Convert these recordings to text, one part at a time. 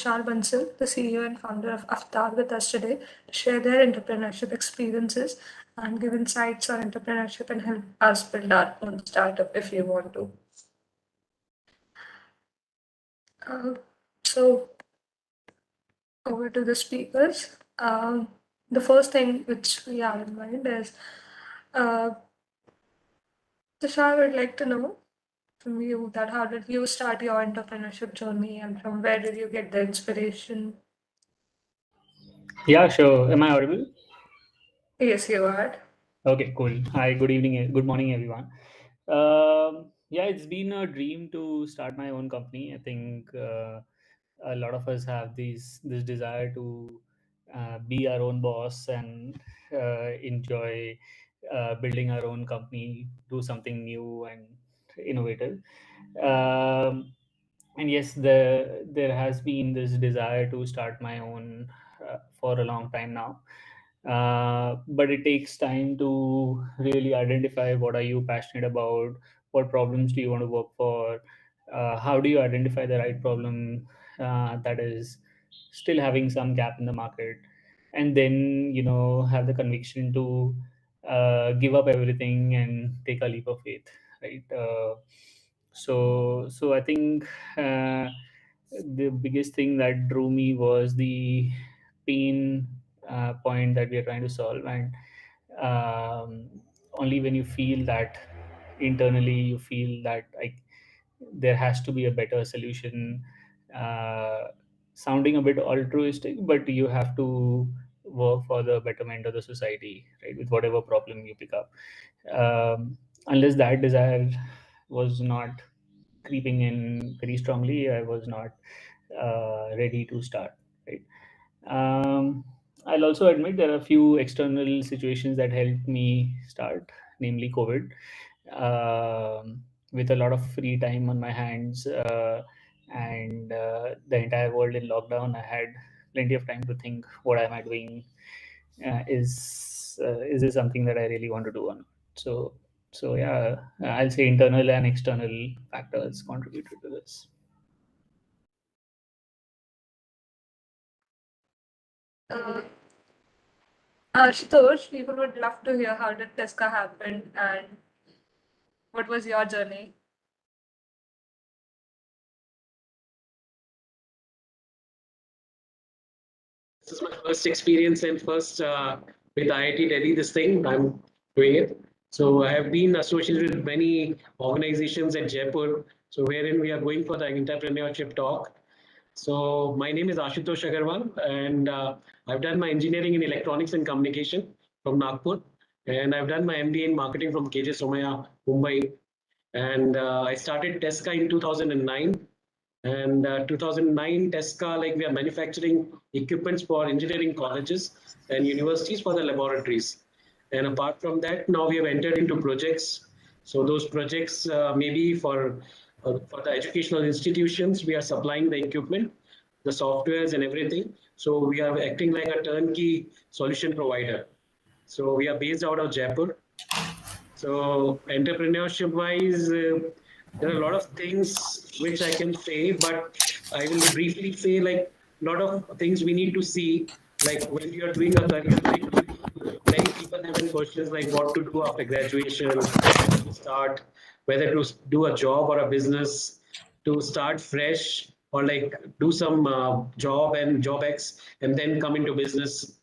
Tushar Bansal, the CEO and founder of Avtaar, with us today to share their entrepreneurship experiences and give insights on entrepreneurship and help us build our own startup if you want to. So, over to the speakers. The first thing which we have in mind is Tushar would like to know from you that how did you start your entrepreneurship journey and from where did you get the inspiration? Yeah, sure. Am I audible? Yes, you are. Okay, cool. Hi, good evening, good morning, everyone. Yeah, it's been a dream to start my own company. I think a lot of us have this desire to be our own boss and enjoy building our own company, do something new and innovative. Um, and yes, there has been this desire to start my own for a long time now, but it takes time to really identify what are you passionate about, what problems do you want to work for, how do you identify the right problem that is still having some gap in the market, and then have the conviction to give up everything and take a leap of faith, right? So I think the biggest thing that drew me was the pain point that we are trying to solve, and only when you feel that internally, you feel that there has to be a better solution, uh, sounding a bit altruistic, but you have to work for the betterment of the society, right, with whatever problem you pick up. Unless that desire was not creeping in very strongly, I was not ready to start, right? um, I'll also admit there are a few external situations that helped me start, namely COVID. With a lot of free time on my hands, and the entire world in lockdown, I had plenty of time to think, what am I doing? Is this something that I really want to do or not? So yeah, I'll say internal and external factors contributed to this. Ashutosh, people would love to hear how did Tesca happen and what was your journey? This is my first experience and first with IIT Delhi, this thing, I'm doing it. So I have been associated with many organizations at Jaipur, so wherein we are going for the entrepreneurship talk. So my name is Ashutosh Agarwal, and I've done my engineering in electronics and communication from Nagpur, and I've done my MBA in marketing from KJ Somaya, Mumbai. And I started Tesca in 2009. And 2009, Tesca, like we are manufacturing equipments for engineering colleges and universities for the laboratories. And apart from that, now we have entered into projects. So those projects maybe for the educational institutions, we are supplying the equipment, the softwares and everything. So we are acting like a turnkey solution provider. So we are based out of Jaipur. So entrepreneurship wise, there are a lot of things which I can say, but I will briefly say like a lot of things we need to see. Like when you are doing a career switch, many people have questions like what to do after graduation, when to start, whether to do a job or a business, to start fresh or like do some job and job X and then come into business.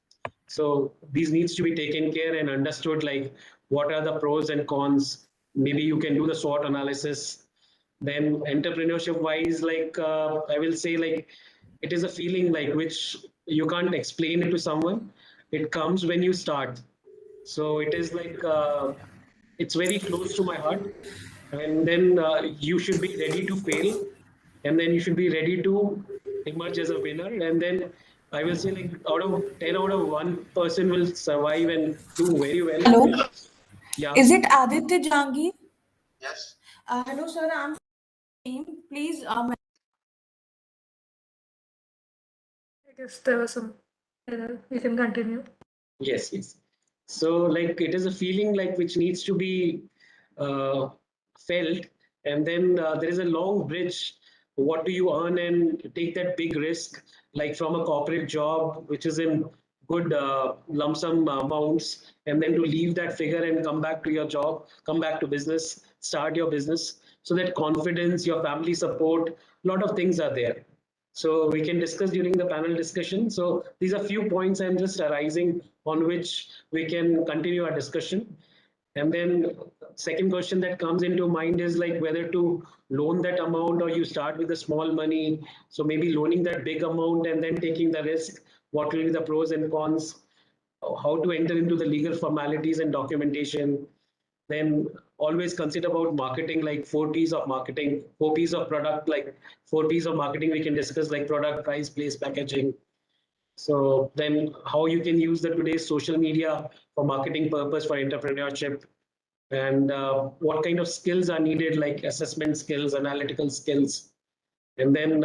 So these needs to be taken care and understood, like what are the pros and cons. Maybe you can do the SWOT analysis. Then entrepreneurship wise, like I will say, like it is a feeling like which you can't explain it to someone. It comes when you start. So it is like it's very close to my heart. And then you should be ready to fail, and then you should be ready to emerge as a winner. And then I will say, like out of 10 out of 1 person will survive and do very well. Hello, Yeah. is it Aditya Jangir? Yes. Hello, sir. I'm please. I guess there was some error. You can continue. Yes, yes. So like it is a feeling like which needs to be felt, and then there is a long bridge what do you earn and take that big risk, like from a corporate job, which is in good lump sum amounts, and then to leave that figure and come back to your job, come back to business, start your business. So that confidence, your family support, a lot of things are there. So we can discuss during the panel discussion. So these are few points I'm just arising on which we can continue our discussion. And then second question that comes into mind is like whether to loan that amount or you start with a small money. So maybe loaning that big amount and then taking the risk. What will be the pros and cons? How to enter into the legal formalities and documentation. Then always consider about marketing, like 4 P's of marketing, 4 P's of product, like 4 P's of marketing we can discuss, like product, price, place, packaging. So then how you can use the today's social media for marketing purpose for entrepreneurship, and what kind of skills are needed, like assessment skills, analytical skills. And then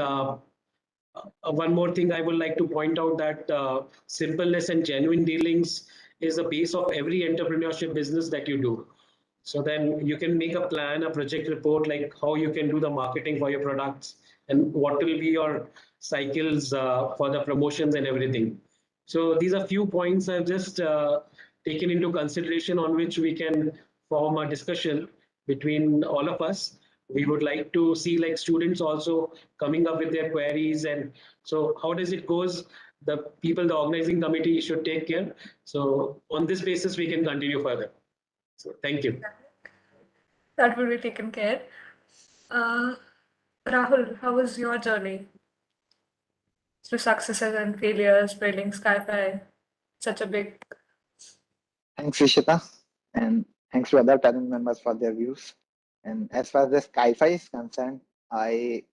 one more thing I would like to point out that simpleness and genuine dealings is the base of every entrepreneurship business that you do. So then you can make a plan, a project report, like how you can do the marketing for your products and what will be your cycles for the promotions and everything. So these are few points I've just taken into consideration on which we can form a discussion between all of us. We would like to see like students also coming up with their queries, and so how does it goes? The people, the organizing committee should take care. So on this basis, we can continue further. So thank you. That will be taken care. Rahul, how was your journey through successes and failures, building Skiify, such a big. Thanks, Rishita, and thanks to other panel members for their views. And as far as the Skiify is concerned, I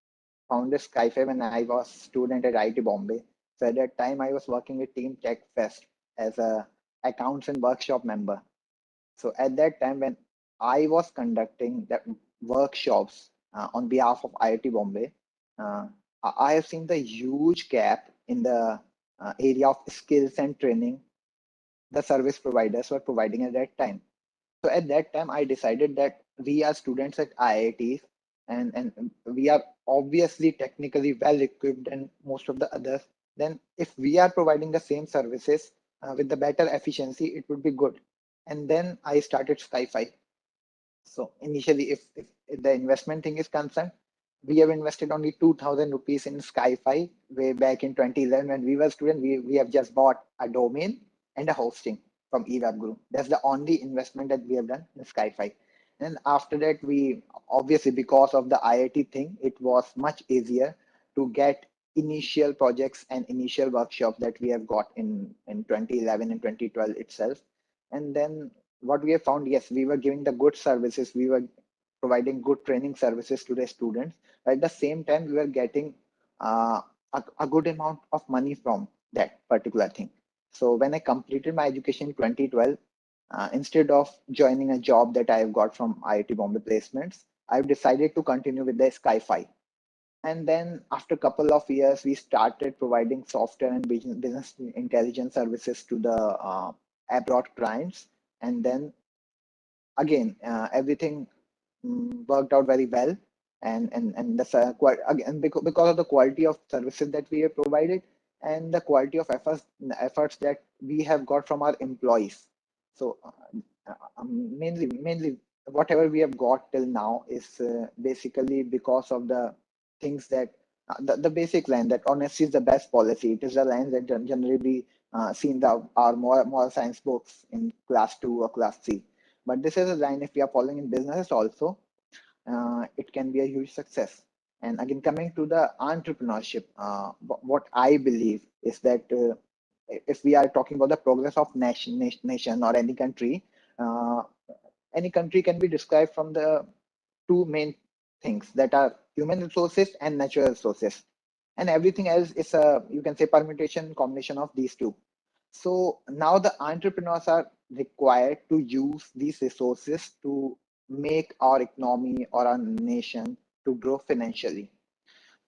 founded Skiify when I was student at IIT Bombay. So at that time, I was working with Team Tech Fest as a accounts and workshop member. So at that time, when I was conducting the workshops on behalf of IIT Bombay, I have seen the huge gap in the area of skills and training the service providers were providing at that time. So at that time, I decided that we are students at IITs and we are obviously technically well equipped and most of the others. Then if we are providing the same services with the better efficiency, it would be good. And then I started Skiify. So initially, if the investment thing is concerned, we have invested only 2,000 rupees in Skiify way back in 2011 when we were students. We have just bought a domain and a hosting from eWeb Group. That's the only investment that we have done in Skiify. And after that, we obviously, because of the IIT thing, it was much easier to get initial projects and initial workshops that we have got in 2011 and 2012 itself. And then what we have found, yes, we were giving the good services, we were providing good training services to the students. At the same time, we were getting a good amount of money from that particular thing. So when I completed my education in 2012, instead of joining a job that I have got from IIT Bombay placements, I've decided to continue with the Skiify. And then after a couple of years, we started providing software and business intelligence services to the abroad clients. And then again, everything worked out very well. And the again, because of the quality of services that we have provided and the quality of efforts that we have got from our employees. So mainly whatever we have got till now is basically because of the things that the basic line that honesty is the best policy. It is the line that generally be seen in our moral science books in class 2 or class 3. But this is a line if we are following in businesses also, it can be a huge success. And again, coming to the entrepreneurship, what I believe is that if we are talking about the progress of nation or any country can be described from the two main things that are human resources and natural resources. And everything else is a, you can say, permutation combination of these two. So now the entrepreneurs are required to use these resources to make our economy or our nation to grow financially.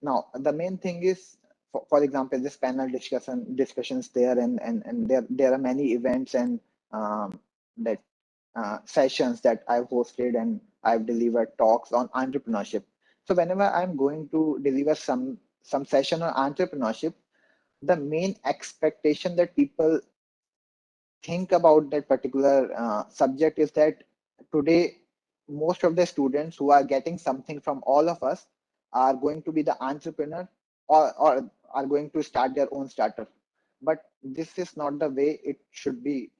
Now, the main thing is, for example, this panel discussions there, and there are many events and that sessions that I've hosted and I've delivered talks on entrepreneurship. So whenever I'm going to deliver some session on entrepreneurship, the main expectation that people think about that particular subject is that today most of the students who are getting something from all of us are going to be the entrepreneur, or are going to start their own startup. But this is not the way it should be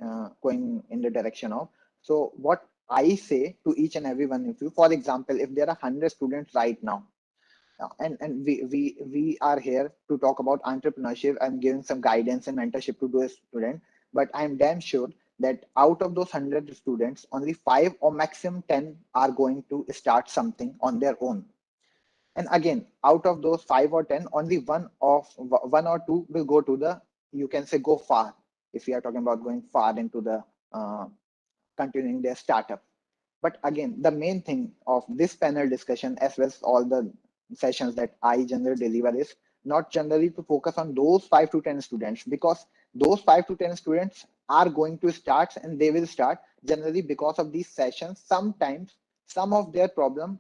going in the direction of. So what I say to each and every one of you, for example, if there are 100 students right now, and we are here to talk about entrepreneurship and giving some guidance and mentorship to those students, but I'm damn sure that out of those 100 students, only 5 or maximum 10 are going to start something on their own. And again, out of those 5 or 10, only one or two will go to the, you can say, go far, if we are talking about going far into the continuing their startup. But again, the main thing of this panel discussion, as well as all the sessions that I generally deliver, is not generally to focus on those 5 to 10 students, because those 5 to 10 students are going to start, and they will start generally because of these sessions. Sometimes some of their problem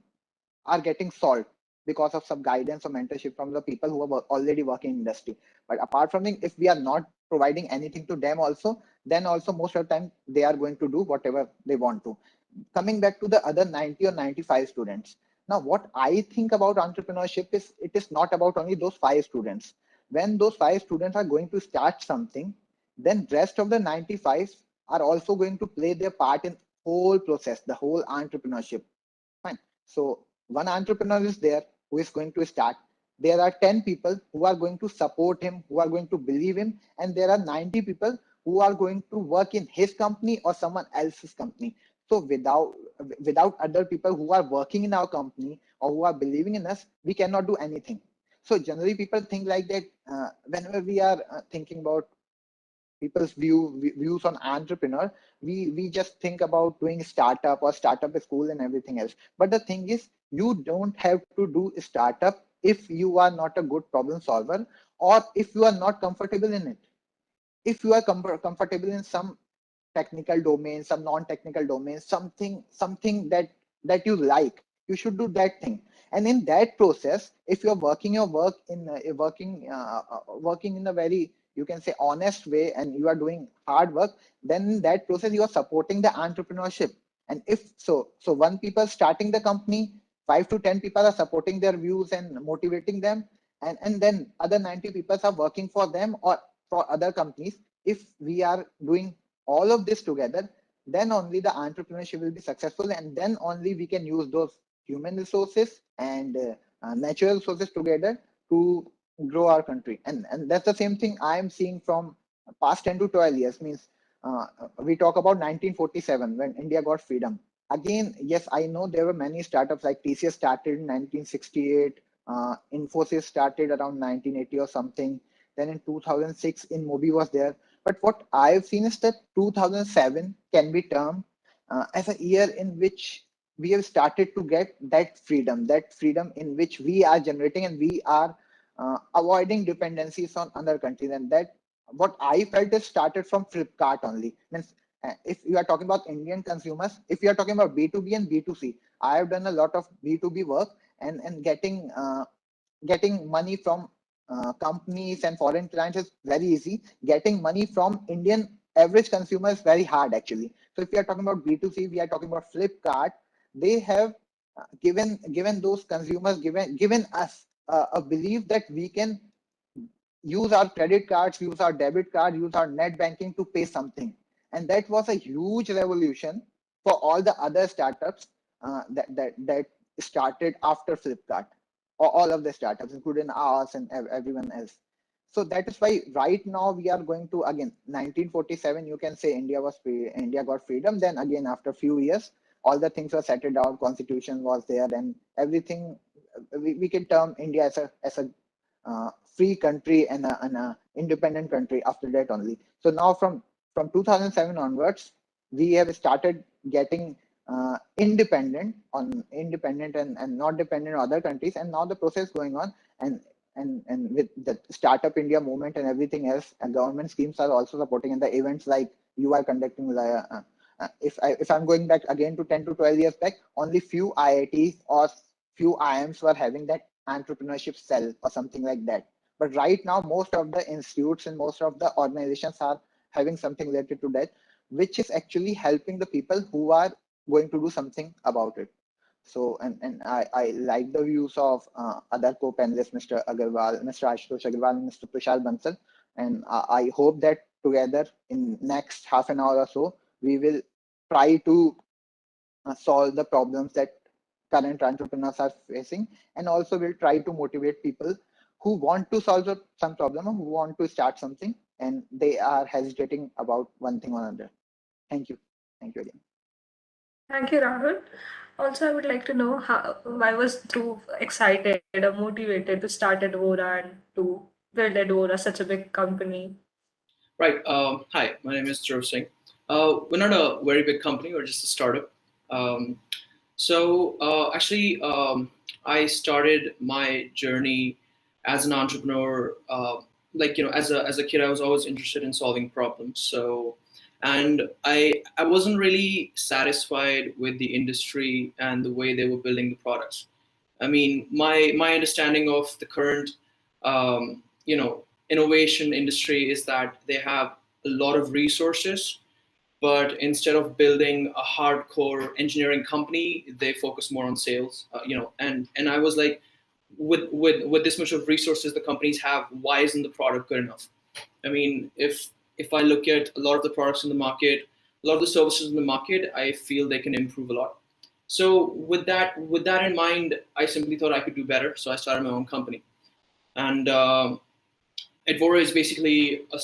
are getting solved because of some guidance or mentorship from the people who are already working in industry. But apart from it, if we are not providing anything to them also, then also most of the time they are going to do whatever they want to. Coming back to the other 90 or 95 students. Now, what I think about entrepreneurship is, it is not about only those 5 students. When those 5 students are going to start something, then rest of the 95 are also going to play their part in whole process, the whole entrepreneurship. Fine. So one entrepreneur is there who is going to start. There are 10 people who are going to support him, who are going to believe him, and there are 90 people who are going to work in his company or someone else's company. So without other people who are working in our company or who are believing in us, we cannot do anything. So generally people think like that whenever we are thinking about people's views on entrepreneur, we just think about doing startup or startup school and everything else. But the thing is, you don't have to do startup if you are not a good problem solver, or if you are not comfortable in it. If you are comfortable in some technical domain, some non-technical domain, something that you like, you should do that thing. And in that process, if you're working your work in working in a very, you can say, honest way, and you are doing hard work, then in that process you are supporting the entrepreneurship. And if so one people starting the company, 5 to 10 people are supporting their views and motivating them, and then other 90 people are working for them or for other companies. If we are doing all of this together, then only the entrepreneurship will be successful, and then only we can use those human resources and natural resources together to grow our country. And that's the same thing I am seeing from past 10 to 12 years. Means we talk about 1947 when India got freedom. Again, yes, I know there were many startups, like TCS started in 1968, Infosys started around 1980 or something. Then in 2006, in Mobi was there. But what I've seen is that 2007 can be termed as a year in which we have started to get that freedom in which we are generating, and we are avoiding dependencies on other countries. And that, what I felt, is started from Flipkart only. Means if you are talking about Indian consumers, if you are talking about B2B and B2C, I have done a lot of B2B work, and getting money from companies and foreign clients is very easy. Getting money from Indian average consumer is very hard, actually. So if we are talking about B2C, we are talking about Flipkart. They have given those consumers, given us a belief that we can use our credit cards, use our debit card, use our net banking to pay something. And that was a huge revolution for all the other startups that started after Flipkart, or all of the startups, including ours and everyone else. So that is why right now we are going to, again, 1947, you can say India got freedom. Then again, after a few years, all the things were settled out, constitution was there, and everything. We can term India as a free country and a independent country after that only. So now from 2007 onwards, we have started getting independent and not dependent on other countries. And now the process going on, and with the Startup India movement and everything else, and government schemes are also supporting, and the events like you are conducting. If I'm going back again to 10 to 12 years back, only few IITs or few IIMs were having that entrepreneurship cell or something like that. But right now, most of the institutes and most of the organizations are having something related to that, which is actually helping the people who are going to do something about it. So, and I like the views of other co-panelists, Mr. Agarwal, Mr. Ashutosh Agarwal, and Mr. Tushar Bansal. And I hope that together in next half an hour or so, we will try to solve the problems that current entrepreneurs are facing, and also will try to motivate people who want to solve some problem or who want to start something and they are hesitating about one thing or another. Thank you. Thank you again. Thank you, Rahul. Also, I would like to know why was Dhruv excited or motivated to start Edvora and to build Edvora, such a big company? Right. Hi, my name is Trevor Singh. We're not a very big company. We're just a startup. Actually, I started my journey as an entrepreneur. As a kid, I was always interested in solving problems. And I wasn't really satisfied with the industry and the way they were building the products. I mean, my understanding of the current, innovation industry is that they have a lot of resources, but instead of building a hardcore engineering company, they focus more on sales. And I was like, with this much of resources the companies have, why isn't the product good enough? I mean, if I look at a lot of the products in the market, a lot of the services in the market, I feel they can improve a lot. So with that in mind, I simply thought I could do better. So I started my own company, and Edvora is basically a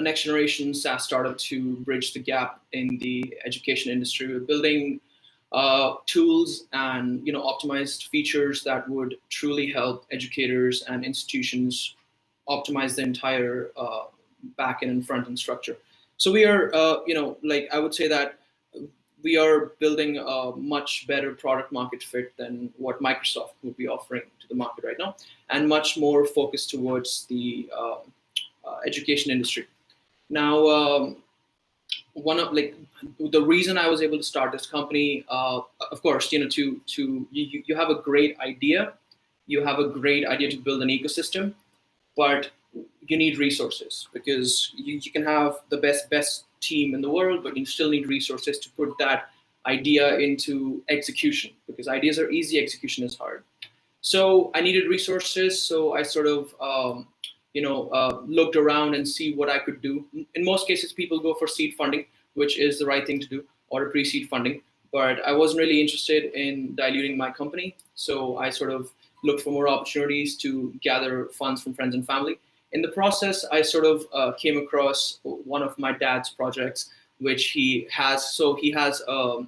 next generation SaaS startup to bridge the gap in the education industry. We're building tools and optimized features that would truly help educators and institutions optimize the entire back-end and front-end structure. So we are, I would say that we are building a much better product market fit than what Microsoft would be offering to the market right now, and much more focused towards the education industry. Now, one of the reason I was able to start this company, of course, you have a great idea, to build an ecosystem, but you need resources, because you can have the best team in the world, but you still need resources to put that idea into execution, because ideas are easy, execution is hard. So I needed resources. So I sort of, looked around and see what I could do. In most cases, people go for seed funding, which is the right thing to do, or a pre-seed funding. But I wasn't really interested in diluting my company. So I sort of looked for more opportunities to gather funds from friends and family. In the process, I sort of came across one of my dad's projects, which he has. So he has, a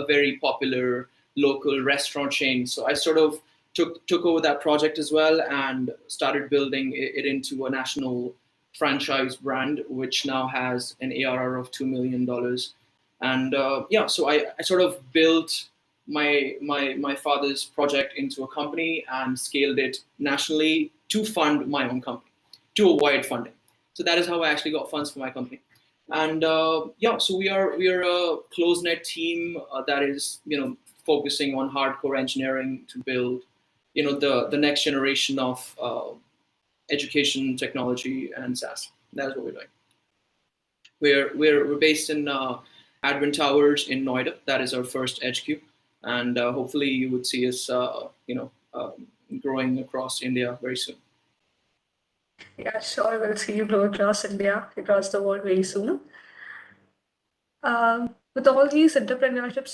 very popular local restaurant chain. So I sort of took over that project as well and started building it into a national franchise brand, which now has an ARR of $2 million. And so I sort of built my father's project into a company and scaled it nationally to fund my own company, to avoid funding. So that is how I actually got funds for my company. And so we are a close-knit team that is focusing on hardcore engineering to build the next generation of education technology and SaaS. That is what we're doing. We're based in Advent Towers in Noida. That is our first HQ, and hopefully you would see us growing across India very soon. Yeah, sure. We'll see you grow across India, across the world very soon. With all these entrepreneurship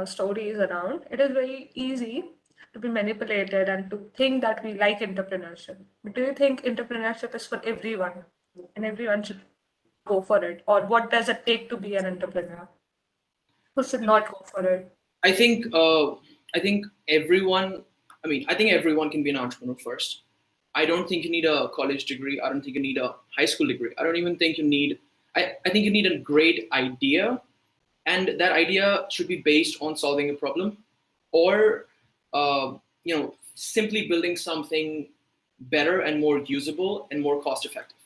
stories around, it is very easy to be manipulated and to think that we like entrepreneurship. But do you think entrepreneurship is for everyone and everyone should go for it? Or what does it take to be an entrepreneur? Who should not go for it? I think everyone. I think everyone can be an entrepreneur first. I don't think you need a college degree. I don't think you need a high school degree. I don't even think you need. I think you need a great idea, and that idea should be based on solving a problem, or simply building something better and more usable and more cost effective.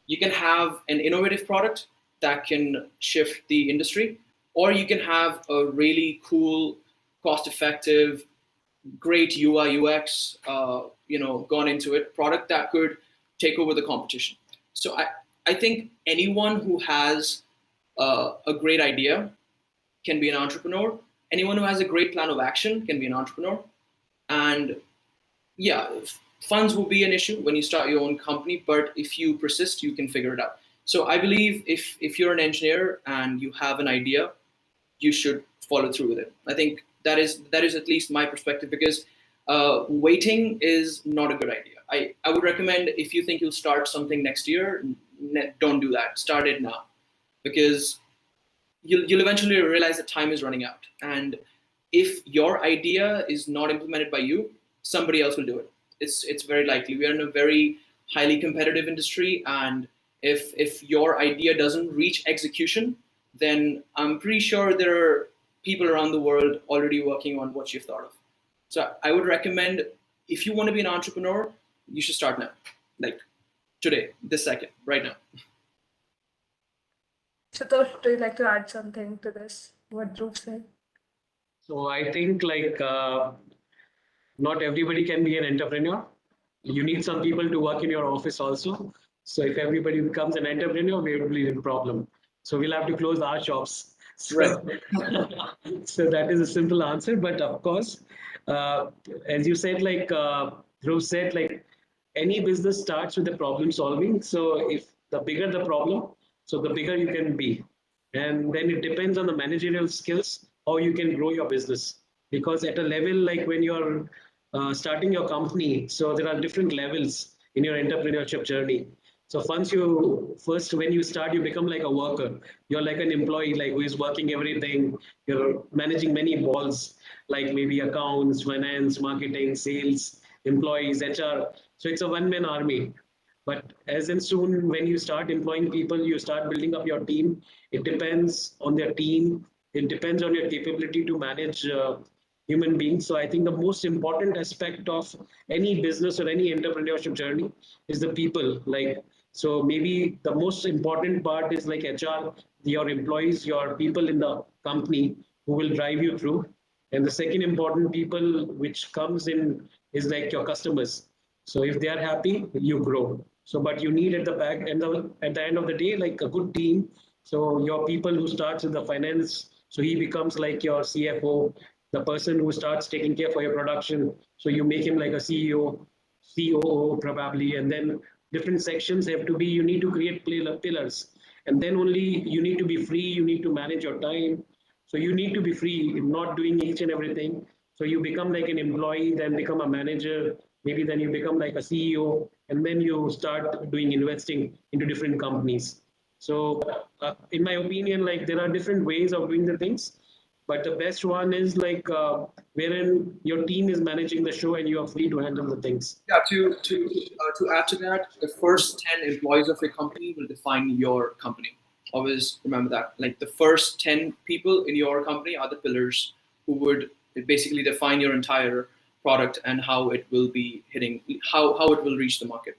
You can have an innovative product that can shift the industry, or you can have a really cool, cost effective, great UI UX, gone into it, product that could take over the competition. So I think anyone who has a great idea can be an entrepreneur. Anyone who has a great plan of action can be an entrepreneur. And yeah, funds will be an issue when you start your own company, but if you persist, you can figure it out. So I believe if you're an engineer and you have an idea, you should follow through with it. I think that is at least my perspective, because waiting is not a good idea. I would recommend, if you think you'll start something next year, don't do that. Start it now, because you'll eventually realize that time is running out. And if your idea is not implemented by you, somebody else will do it. It's very likely. We are in a very highly competitive industry, and if your idea doesn't reach execution, then I'm pretty sure there are people around the world already working on what you've thought of. So I would recommend, if you want to be an entrepreneur, you should start now, like today, this second, right now. Ashutosh, do you like to add something to this? What Dhruv said? So I think not everybody can be an entrepreneur. You need some people to work in your office also. So if everybody becomes an entrepreneur, we will be in a problem. So we'll have to close our shops. So, Right. so that is a simple answer. But of course, as you said, Dhruv said, any business starts with the problem solving. So if the bigger the problem, so the bigger you can be. And then it depends on the managerial skills, how you can grow your business. Because at a level like when you're starting your company, so there are different levels in your entrepreneurship journey. So when you start, you become like a worker. You're like an employee, like who is working everything. You're managing many balls, like maybe accounts, finance, marketing, sales, employees, HR. So it's a one-man army. But as in soon, when you start employing people, you start building up your team. It depends on their team. It depends on your capability to manage human beings. So I think the most important aspect of any business or any entrepreneurship journey is the people. So maybe the most important part is like HR, your employees, your people in the company who will drive you through. And the second important people which comes in is like your customers. So if they are happy, you grow. So, but you need at the back and at the end of the day, like a good team. So your people who starts with the finance, so he becomes like your CFO, the person who starts taking care for your production. So you make him like a CEO, COO probably, and then different sections have to be. You need to create pillars, and then only you need to be free. You need to manage your time. So you need to be free, not doing each and everything. So you become like an employee, then become a manager, maybe then you become like a CEO, and then you start doing investing into different companies. So in my opinion, like there are different ways of doing the things, but the best one is wherein your team is managing the show and you are free to handle the things. Yeah, to add to that, the first 10 employees of your company will define your company. Always remember that. Like the first 10 people in your company are the pillars who would basically define your entire product and how it will be hitting, how it will reach the market.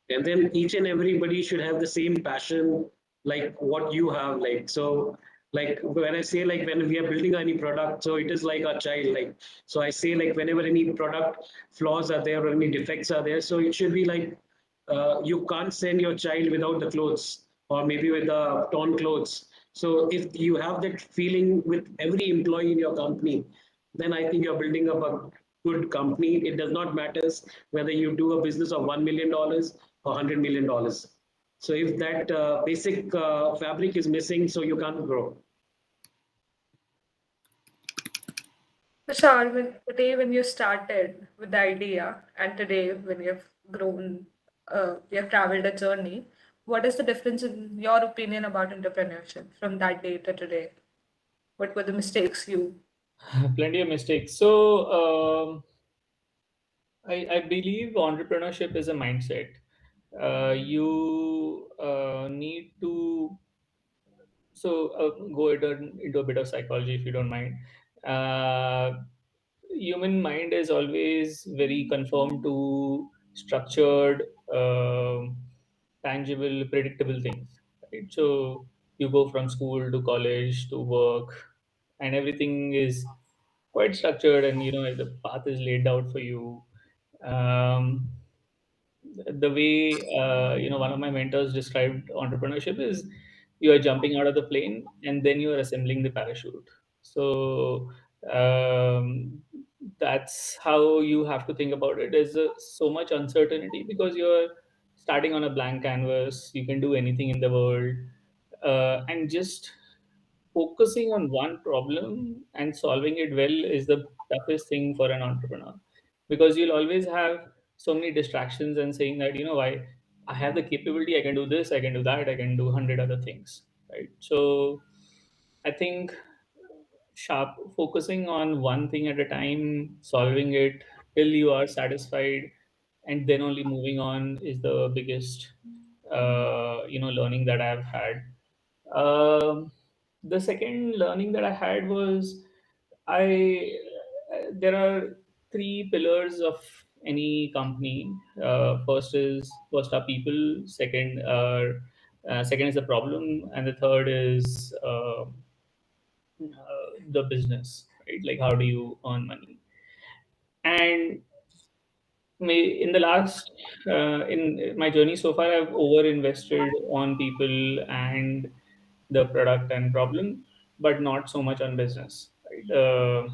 And then each and everybody should have the same passion like what you have, like when I say like when we are building any product, so it is like a child, like so I say like whenever any product flaws are there or any defects are there, so it should be like you can't send your child without the clothes or maybe with the torn clothes. So if you have that feeling with every employee in your company, then I think you're building up a good company. It does not matter whether you do a business of $1 million or $100 million. So if that basic fabric is missing, so you can't grow. Tushar, the day when you started with the idea and today when you've grown, you have traveled a journey, what is the difference in your opinion about entrepreneurship from that day to today? What were the mistakes you? Plenty of mistakes. So I believe entrepreneurship is a mindset. You need to go into a bit of psychology if you don't mind. Uh, Human mind is always very conformed to structured, tangible, predictable things. Right? So you go from school to college to work, and everything is quite structured, and the path is laid out for you. Um, the way one of my mentors described entrepreneurship is you are jumping out of the plane and then you are assembling the parachute. So that's how you have to think about it. There's so much uncertainty because you're starting on a blank canvas. You can do anything in the world, and just focusing on one problem and solving it well is the toughest thing for an entrepreneur, because you'll always have so many distractions and saying that, why, I have the capability, I can do this, I can do that, I can do 100 other things, right? So I think sharp focusing on one thing at a time, solving it till you are satisfied, and then only moving on is the biggest learning that I've had. The second learning that I had was, I there are three pillars of any company. First are people, second is the problem, and the third is the business, right? Like, how do you earn money? And in the last in my journey so far, I've over invested on people and the product and problem, but not so much on business, right?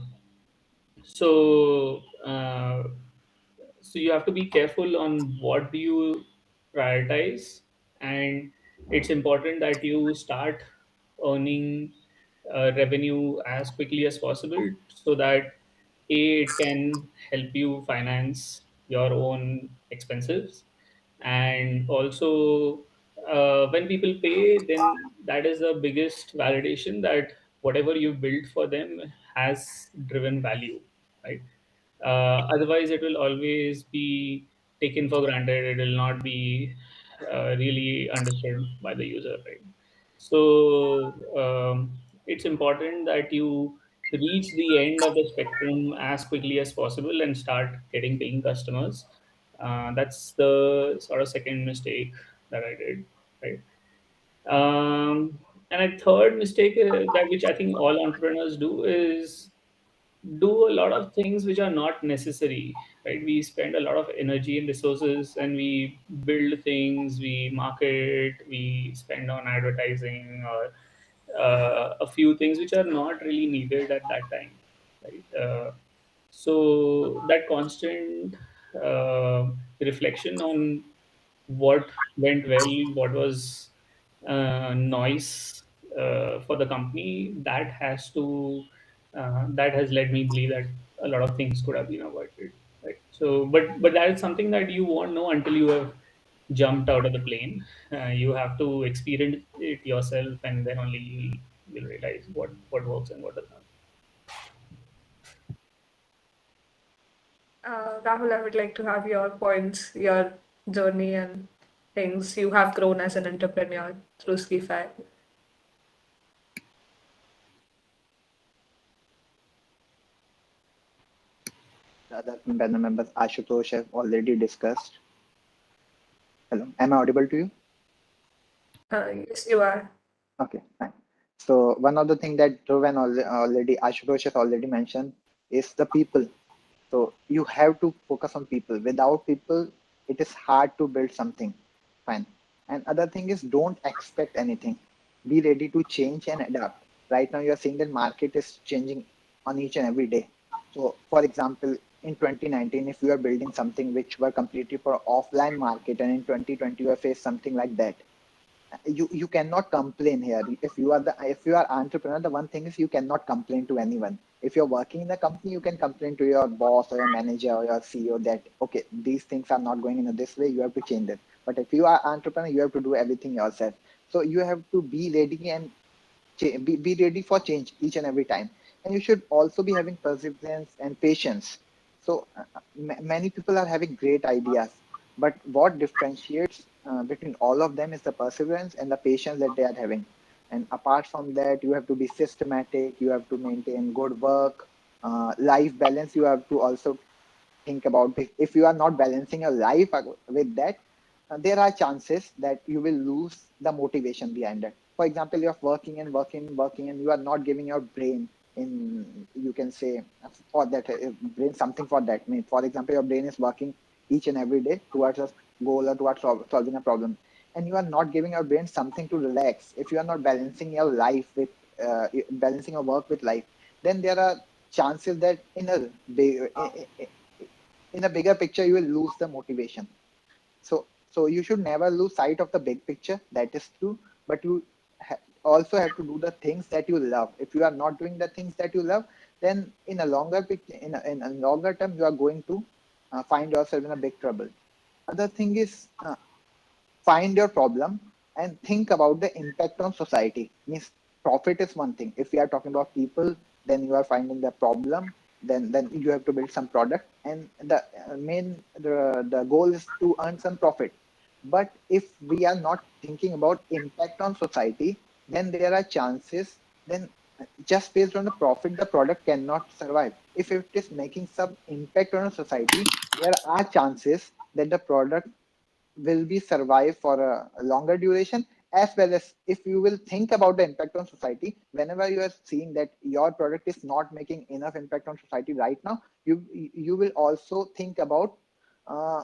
So you have to be careful on what do you prioritize, and it's important that you start earning revenue as quickly as possible, so that it can help you finance your own expenses. And also, when people pay, then that is the biggest validation that whatever you built for them has driven value, right? Otherwise, it will always be taken for granted. It will not be really understood by the user, right? So it's important that you reach the end of the spectrum as quickly as possible and start getting paying customers. That's the sort of second mistake that I did, right? And a third mistake, that which I think all entrepreneurs do, is do a lot of things which are not necessary, right? We spend a lot of energy and resources, and we build things, we market, we spend on advertising, or a few things which are not really needed at that time, right? So that constant reflection on what went well, what was noise for the company, that has led me believe that a lot of things could have been avoided, right? So, but that is something that you won't know until you have jumped out of the plane. You have to experience it yourself, and then only you'll realize what works and what does not. Rahul, I would like to have your points, your journey, and things you have grown as an entrepreneur through Skiify. The other panel members, Ashutosh, have already discussed. Hello, am I audible to you? Yes, you are. Okay, fine. So one of the things that Dhruv and already Ashutosh has already mentioned is the people. So you have to focus on people. Without people, it is hard to build something. Fine. And other thing is, don't expect anything. Be ready to change and adapt. Right now, you're seeing that market is changing on each and every day. So, for example, in 2019, if you are building something which were completely for offline market, and in 2020 you have faced something like that, you cannot complain here. If you are entrepreneur, the one thing is you cannot complain to anyone. If you're working in a company, you can complain to your boss or your manager or your CEO that, okay, these things are not going in this way, you have to change it. But if you are entrepreneur, you have to do everything yourself. So you have to be ready and be ready for change each and every time. And you should also be having perseverance and patience. So many people are having great ideas, but what differentiates between all of them is the perseverance and the patience that they are having. And apart from that, you have to be systematic, you have to maintain good work, life balance. You have to also think about it. If you are not balancing your life with that, there are chances that you will lose the motivation behind it. For example, you're working and working, and you are not giving your brain you can say for that brain something for that. I mean, for example, your brain is working each and every day towards a goal or towards solving a problem, and you are not giving your brain something to relax. If you are not balancing your life with balancing your work with life, then there are chances that in a bigger picture you will lose the motivation. So you should never lose sight of the big picture. That is true, but you also have to do the things that you love. If you are not doing the things that you love, then in a longer picture, in a longer term, you are going to find yourself in a big trouble. Other thing is find your problem and think about the impact on society. Means profit is one thing. If we are talking about people, then you are finding the problem. Then you have to build some product, and the the goal is to earn some profit. But if we are not thinking about impact on society, then there are chances. Then just based on the profit, the product cannot survive. If it is making some impact on a society, there are chances that the product will be survive for a longer duration. As well as if you will think about the impact on society, whenever you are seeing that your product is not making enough impact on society right now, you will also think about uh,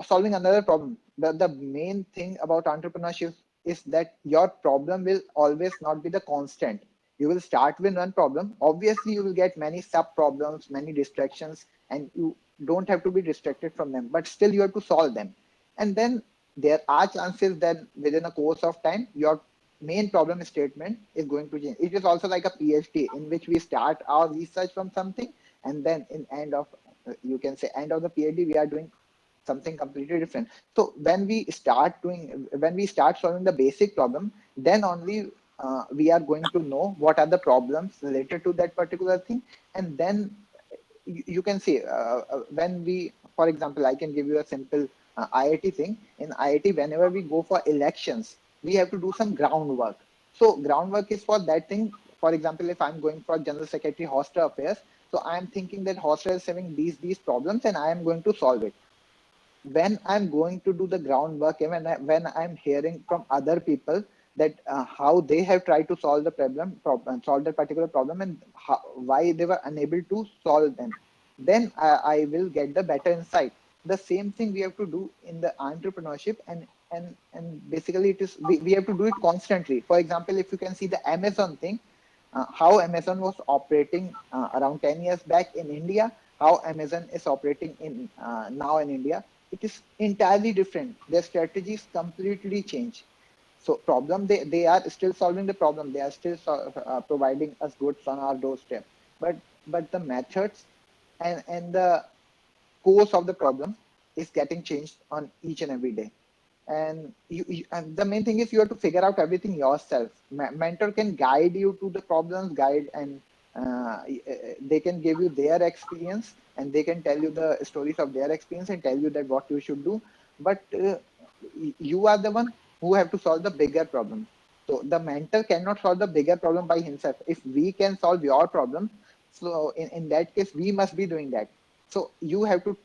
solving another problem. The main thing about entrepreneurship is that your problem will always not be the constant. You will start with one problem. Obviously, you will get many sub problems, many distractions, and you don't have to be distracted from them, but still you have to solve them. And then there are chances that within a course of time, your main problem statement is going to change. It is also like a PhD in which we start our research from something, and then in end of you can say end of the PhD, we are doing something completely different. So when we start solving the basic problem, then only we are going to know what are the problems related to that particular thing. And then you can see when we, for example, I can give you a simple IIT thing. In IIT, whenever we go for elections, we have to do some groundwork. So groundwork is for that thing. For example, if I'm going for general secretary hostel affairs, so I'm thinking that hostel is having these problems and I am going to solve it. When I'm going to do the groundwork, and when I'm hearing from other people that how they have tried to solve the solve that particular problem, and why they were unable to solve them, then I will get the better insight. The same thing we have to do in the entrepreneurship, and basically it is we have to do it constantly. For example, if you can see the Amazon thing, how Amazon was operating around 10 years back in India, how Amazon is operating in now in India, it is entirely different. Their strategies completely change. So problem, they are still solving the problem. They are still providing us goods on our doorstep. But the methods and the course of the problem is getting changed on each and every day. And and the main thing is you have to figure out everything yourself. Mentor can guide you to the problems, guide, and they can give you their experience, and they can tell you the stories of their experience and tell you that what you should do. But you are the one who have to solve the bigger problem. So the mentor cannot solve the bigger problem by himself. If we can solve your problem, so in that case we must be doing that. So you have to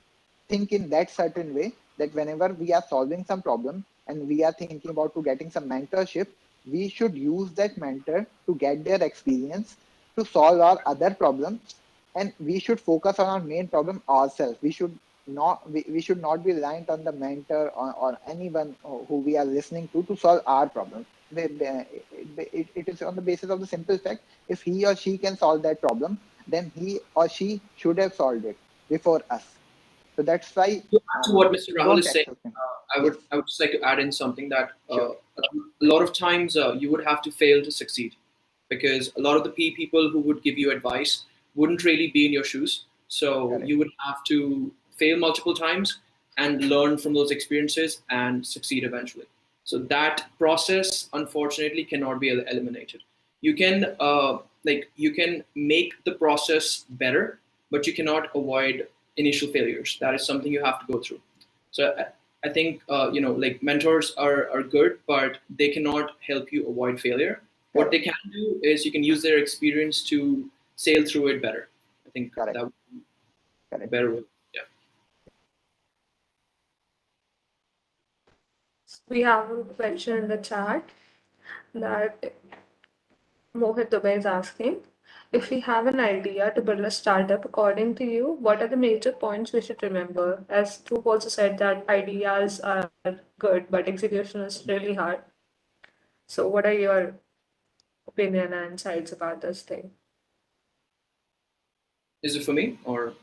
think in that certain way that whenever we are solving some problem and we are thinking about to getting some mentorship, we should use that mentor to get their experience to solve our other problems, and we should focus on our main problem ourselves. We should not be reliant on the mentor or anyone who we are listening to solve our problem. It is on the basis of the simple fact, if he or she can solve that problem, then he or she should have solved it before us. So that's why To add to what Mr. Rahul don't is saying, accept him. I Yes, would just like to add in something that sure. a lot of times you would have to fail to succeed, because a lot of the people who would give you advice wouldn't really be in your shoes. So Correct. you would have to fail multiple times and learn from those experiences and succeed eventually. So that process, unfortunately, cannot be eliminated. You can you can make the process better, but you cannot avoid initial failures. That is something you have to go through. So I think like mentors are good, but they cannot help you avoid failure. What they Correct. can do is you can use their experience to sail through it better. I think Correct. that would be a Correct. better way. Yeah. We have a question in the chat that Mohit Dubey is asking. If we have an idea to build a startup, according to you, what are the major points we should remember? As Dhruv also said that ideas are good, but execution is really hard. So, what are your opinion and insights about this thing? Is it for me or?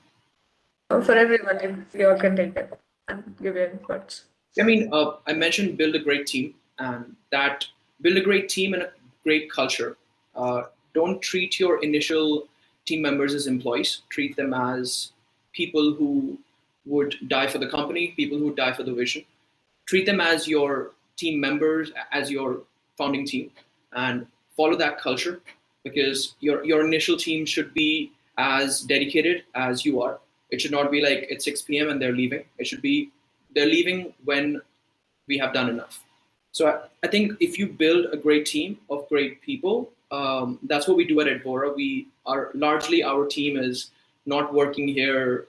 For everyone, if you all can take it and give your inputs. I mean, I mentioned build a great team, and that build a great team and a great culture. Uh, don't treat your initial team members as employees. Treat them as people who would die for the company, people who would die for the vision. Treat them as your team members, as your founding team, and follow that culture, because your initial team should be as dedicated as you are. It should not be like it's 6 p.m. and they're leaving. It should be they're leaving when we have done enough. So I think if you build a great team of great people, that's what we do at Edvora. We are largely, our team is not working here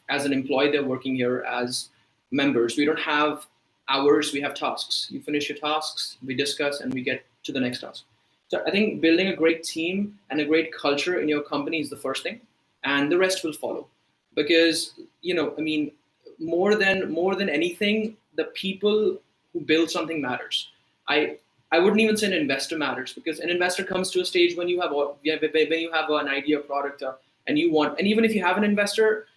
as an employee; they're working here as members. We don't have hours; we have tasks. You finish your tasks, we discuss, and we get to the next task. So I think building a great team and a great culture in your company is the first thing, and the rest will follow. Because I mean, more than anything, the people who build something matters. I I wouldn't even say an investor matters, because an investor comes to a stage when you have when you have an idea product, and you want, and even if you have an investor,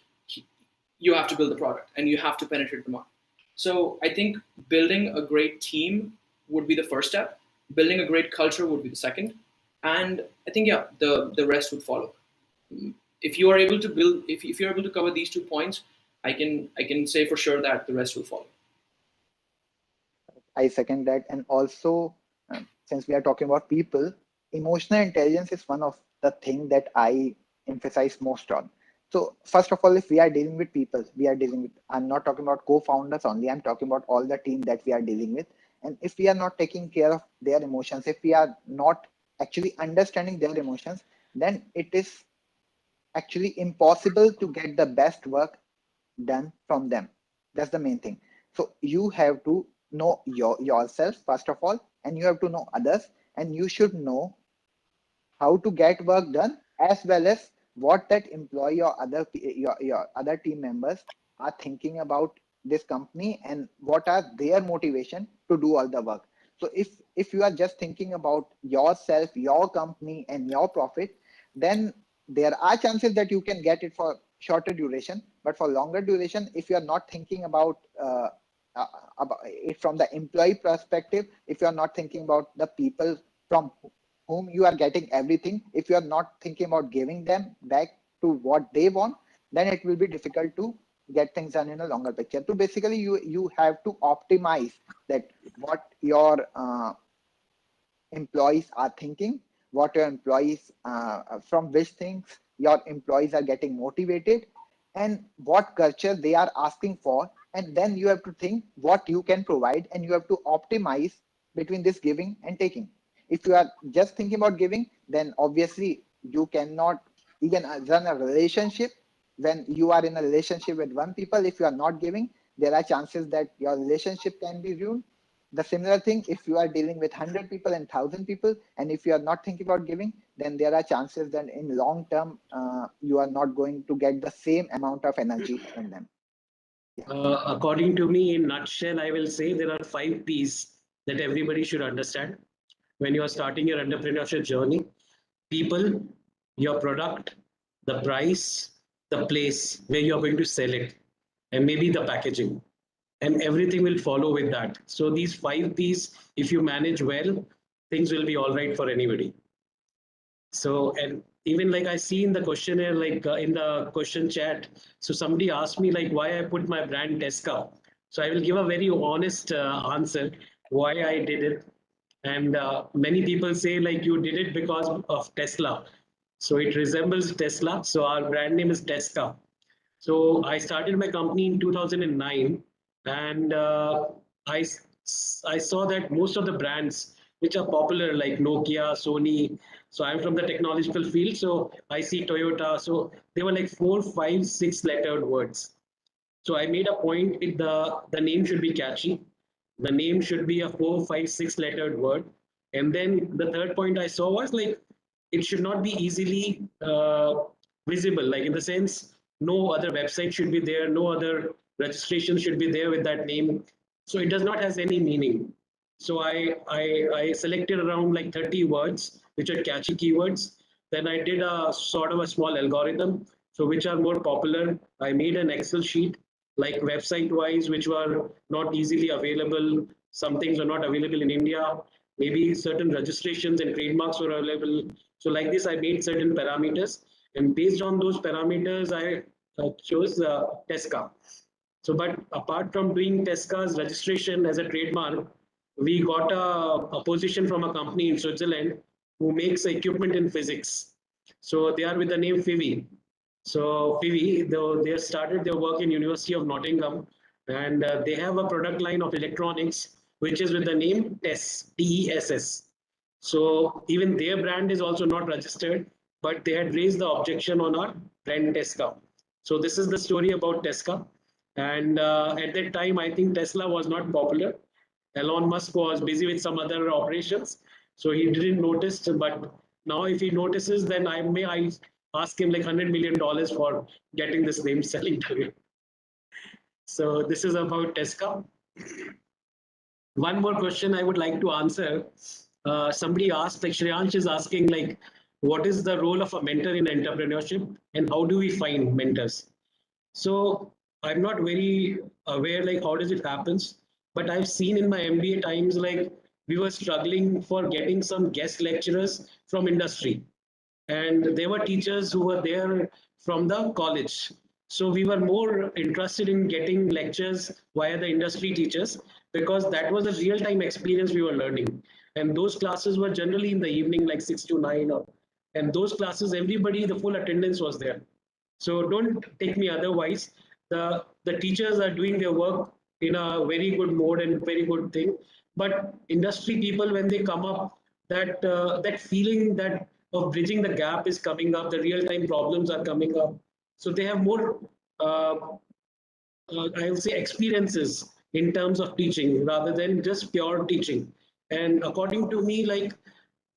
you have to build the product and you have to penetrate the market. So I think building a great team would be the first step. Building a great culture would be the second, and I think the rest would follow. If you are able to build, if you're able to cover these 2 points, I can say for sure that the rest will follow. I second that. And also, since we are talking about people, emotional intelligence is one of the things that I emphasize most on. So first of all, if we are dealing with people, we are dealing with, I'm not talking about co-founders only, I'm talking about all the team that we are dealing with. And if we are not taking care of their emotions, if we are not actually understanding their emotions, then it is actually impossible to get the best work done from them. That's the main thing. So you have to know yourself first of all, and you have to know others, and you should know how to get work done, as well as what that employee or your other team members are thinking about this company, and what are their motivation to do all the work. So if you are just thinking about yourself, your company, and your profit, then there are chances that you can get it for shorter duration. But for longer duration, if you are not thinking about it from the employee perspective, if you are not thinking about the people from whom you are getting everything, if you are not thinking about giving them back to what they want, then it will be difficult to get things done in a longer picture. So basically, you have to optimize that what your employees are thinking, what your employees from which things your employees are getting motivated, and what culture they are asking for. And then you have to think what you can provide, and you have to optimize between this giving and taking. If you are just thinking about giving, then obviously you cannot even run a relationship. When you are in a relationship with one people, if you are not giving, there are chances that your relationship can be ruined. The similar thing, if you are dealing with 100 people and 1,000 people, and if you are not thinking about giving, then there are chances that in long term you are not going to get the same amount of energy in them. According to me, in nutshell, I will say there are 5 P's that everybody should understand when you are starting your entrepreneurship journey: people, your product, the price, the place where you are going to sell it, and maybe the packaging. And everything will follow with that. So these 5 P's, if you manage well, things will be all right for anybody. So, and even like I see in the questionnaire, like in the question chat, so somebody asked me like why I put my brand Tesca. So I will give a very honest answer why I did it. And many people say like you did it because of Tesla. So it resembles Tesla. So our brand name is Tesca. So I started my company in 2009, and I I saw that most of the brands which are popular like Nokia, Sony. So I'm from the technological field. So I see Toyota. So they were like 4, 5, 6 lettered words. So I made a point. The name should be catchy. The name should be a 4, 5, 6 lettered word. And then the third point I saw was like it should not be easily visible. Like in the sense, no other website should be there, no other registration should be there with that name. So it does not has any meaning. So I selected around like 30 words, which are catchy keywords. Then I did a sort of a small algorithm. So which are more popular. I made an Excel sheet like website wise, which were not easily available. Some things are not available in India. Maybe certain registrations and trademarks were available. So like this, I made certain parameters, and based on those parameters, I chose Tesca. So, but apart from doing Tesca's registration as a trademark, we got a position from a company in Switzerland who makes equipment in physics. So they are with the name FIVI. So FIVI, they started their work in University of Nottingham, and they have a product line of electronics which is with the name TESS, TESS. So even their brand is also not registered, but they had raised the objection on our brand Tesca. So this is the story about Tesca. And at that time, I think Tesla was not popular. Elon Musk was busy with some other operations, so he didn't notice. But now, if he notices, then I ask him like $100 million for getting this name selling to him. So this is about Tesca. One more question I would like to answer. Somebody asked, like Shreyansh is asking, like, what is the role of a mentor in entrepreneurship, and how do we find mentors? So I'm not very aware like how does it happens, but I've seen in my MBA times like we were struggling for getting some guest lecturers from industry, and there were teachers who were there from the college. So we were more interested in getting lectures via the industry teachers because that was a real time experience we were learning. And those classes were generally in the evening, like 6 to 9, and those classes, everybody, the full attendance was there. So don't take me otherwise. The teachers are doing their work in a very good mode and very good thing. But industry people, when they come up, that feeling that of bridging the gap is coming up. The real time problems are coming up. So they have more, I would say, experiences in terms of teaching rather than just pure teaching. And according to me, like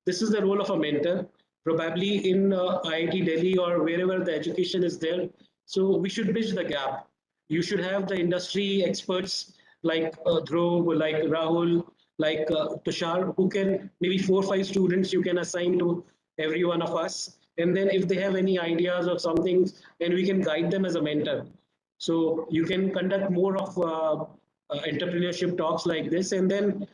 this is the role of a mentor, probably in IIT Delhi or wherever the education is there. So we should bridge the gap. You should have the industry experts like Dhruv, like Rahul, like Tushar, who can maybe 4 or 5 students you can assign to every one of us. And then if they have any ideas or something, then we can guide them as a mentor. So you can conduct more of entrepreneurship talks like this, and then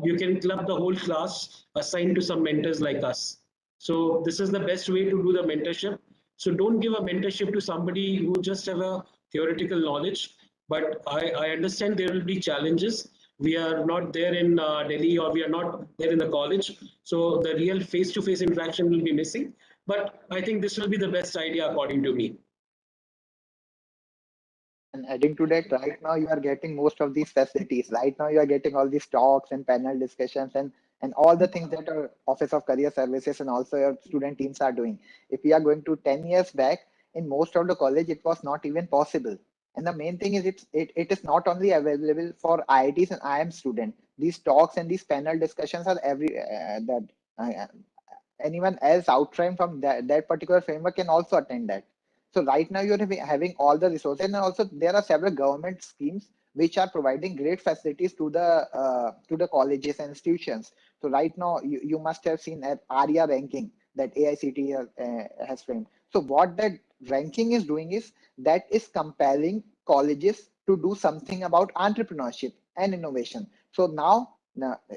you can club the whole class assigned to some mentors like us. So this is the best way to do the mentorship. So don't give a mentorship to somebody who just have a theoretical knowledge. But I understand there will be challenges. We are not there in Delhi, or we are not there in the college. So the real face-to-face interaction will be missing. But I think this will be the best idea according to me. And adding to that, right now you are getting most of these facilities. Right now you are getting all these talks and panel discussions and all the things that our Office of Career Services and also your student teams are doing. If we are going to 10 years back, in most of the college, it was not even possible. And the main thing is it is not only available for IITs and IIM students. These talks and these panel discussions are that uh, anyone else outside from that particular framework can also attend that. So right now you're having all the resources, and also there are several government schemes which are providing great facilities to the colleges and institutions. So right now you must have seen at ARIA ranking that AICTE has framed. So what that ranking is doing is that is compelling colleges to do something about entrepreneurship and innovation. So now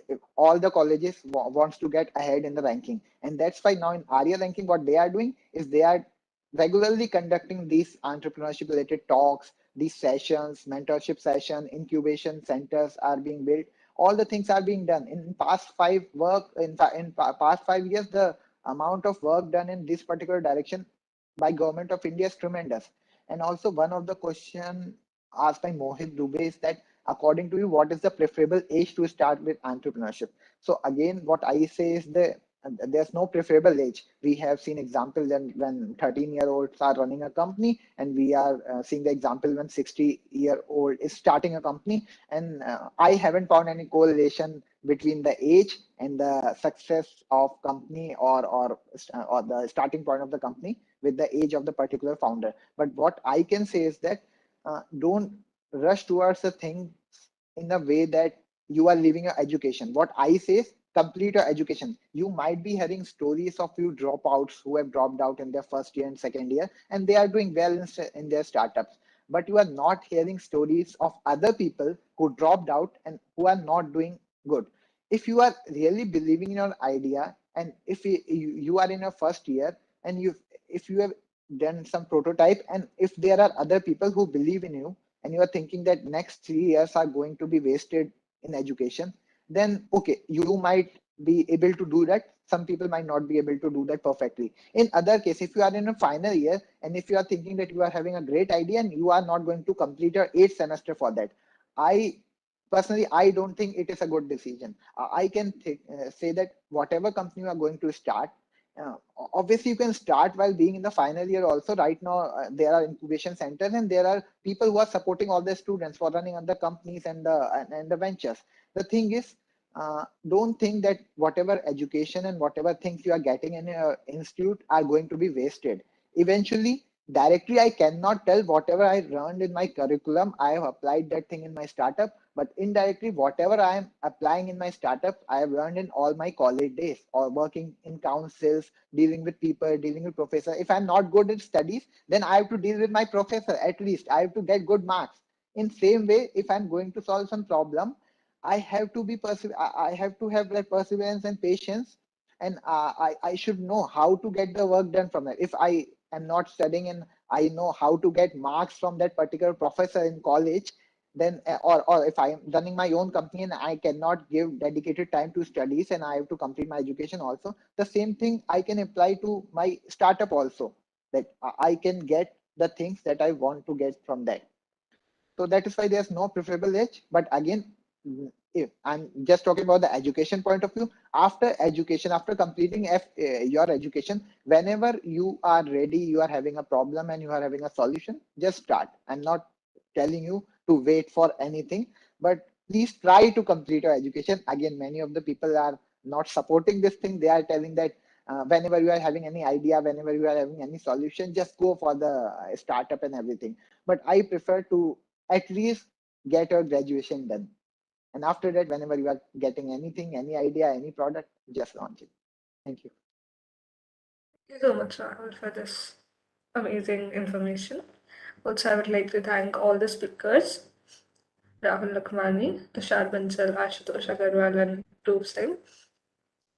if all the colleges wants to get ahead in the ranking, and that's why now in ARIA ranking what they are doing is they are regularly conducting these entrepreneurship related talks, these sessions, mentorship session, incubation centers are being built. All the things are being done in past 5 years. The amount of work done in this particular direction by government of India is tremendous. And also one of the question asked by Mohit Dubey is that according to you, what is the preferable age to start with entrepreneurship? So again, what I say is the there's no preferable age. We have seen examples when 13-year-olds are running a company, and we are seeing the example when 60-year-old is starting a company. And I haven't found any correlation between the age and the success of company or the starting point of the company with the age of the particular founder. But what I can say is that don't rush towards a thing in a way that you are leaving your education. What I say is complete your education. You might be hearing stories of few dropouts who have dropped out in their first year and second year, and they are doing well in their startups. But you are not hearing stories of other people who dropped out and who are not doing good. If you are really believing in your idea, and if you are in your first year, and if you have done some prototype, and if there are other people who believe in you, and you are thinking that next 3 years are going to be wasted in education, then okay, you might be able to do that. Some people might not be able to do that perfectly. In other case, if you are in a final year, and if you are thinking that you are having a great idea and you are not going to complete your 8th semester for that, I personally, I don't think it is a good decision. I can say that whatever company you are going to start, uh, obviously you can start while being in the final year also. Right now there are incubation centers, and there are people who are supporting all the students for running other companies and the ventures. The thing is, don't think that whatever education and whatever things you are getting in your institute are going to be wasted. Eventually, directly I cannot tell whatever I learned in my curriculum, I have applied that thing in my startup, but indirectly whatever I am applying in my startup, I have learned in all my college days or working in councils, dealing with people, dealing with professor. If I'm not good at studies, then I have to deal with my professor. At least I have to get good marks. In same way, if I'm going to solve some problem, I have to be I have to have that perseverance and patience, and I should know how to get the work done from that. If I am not studying and I know how to get marks from that particular professor in college, then or if I am running my own company and I cannot give dedicated time to studies and I have to complete my education also, the same thing I can apply to my startup also, that I can get the things that I want to get from that. So that is why there's no preferable age. But again, if I'm just talking about the education point of view, after education, after completing your education, whenever you are ready, you are having a problem and you are having a solution, just start. I'm not telling you to wait for anything, but please try to complete your education. Again, many of the people are not supporting this thing. They are telling that whenever you are having any idea, whenever you are having any solution, just go for the startup and everything. But I prefer to at least get your graduation done. And after that, whenever you are getting anything, any idea, any product, just launch it. Thank you. Thank you so much, Rahul, for this amazing information. Also, I would like to thank all the speakers, Rahul Lakhmani, Tushar, Bansal, Ashutosh Agarwal, and Dhruv Singh,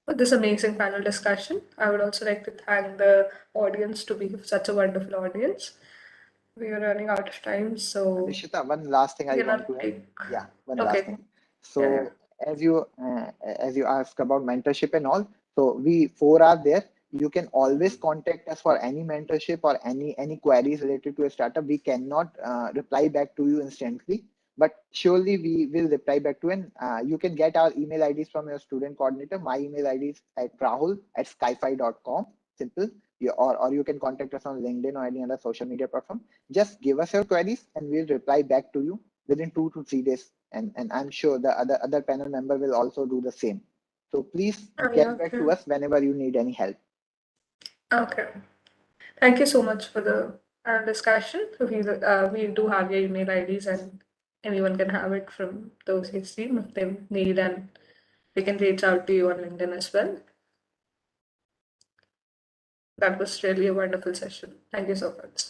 for this amazing panel discussion. I would also like to thank the audience to be such a wonderful audience. We are running out of time, so Nishita, one last thing we I want cannot to add. take. Yeah, one last Okay, thing. yeah, yeah. So as you asked about mentorship and all, so we four are there. You can always contact us for any mentorship or any queries related to a startup. We cannot reply back to you instantly, but surely we will reply back to you. And you can get our email IDs from your student coordinator. My email ID is at rahul@skiify.com. Simple. Or you can contact us on LinkedIn or any other social media platform. Just give us your queries and we'll reply back to you within 2 to 3 days. And I'm sure the other panel member will also do the same. So please Oh, yeah, get back okay. to us whenever you need any help. Okay. Thank you so much for the discussion. We do have your email IDs, and anyone can have it from those his team if they need, and we can reach out to you on LinkedIn as well. That was really a wonderful session. Thank you so much.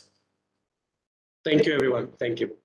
Thank you, everyone. Thank you.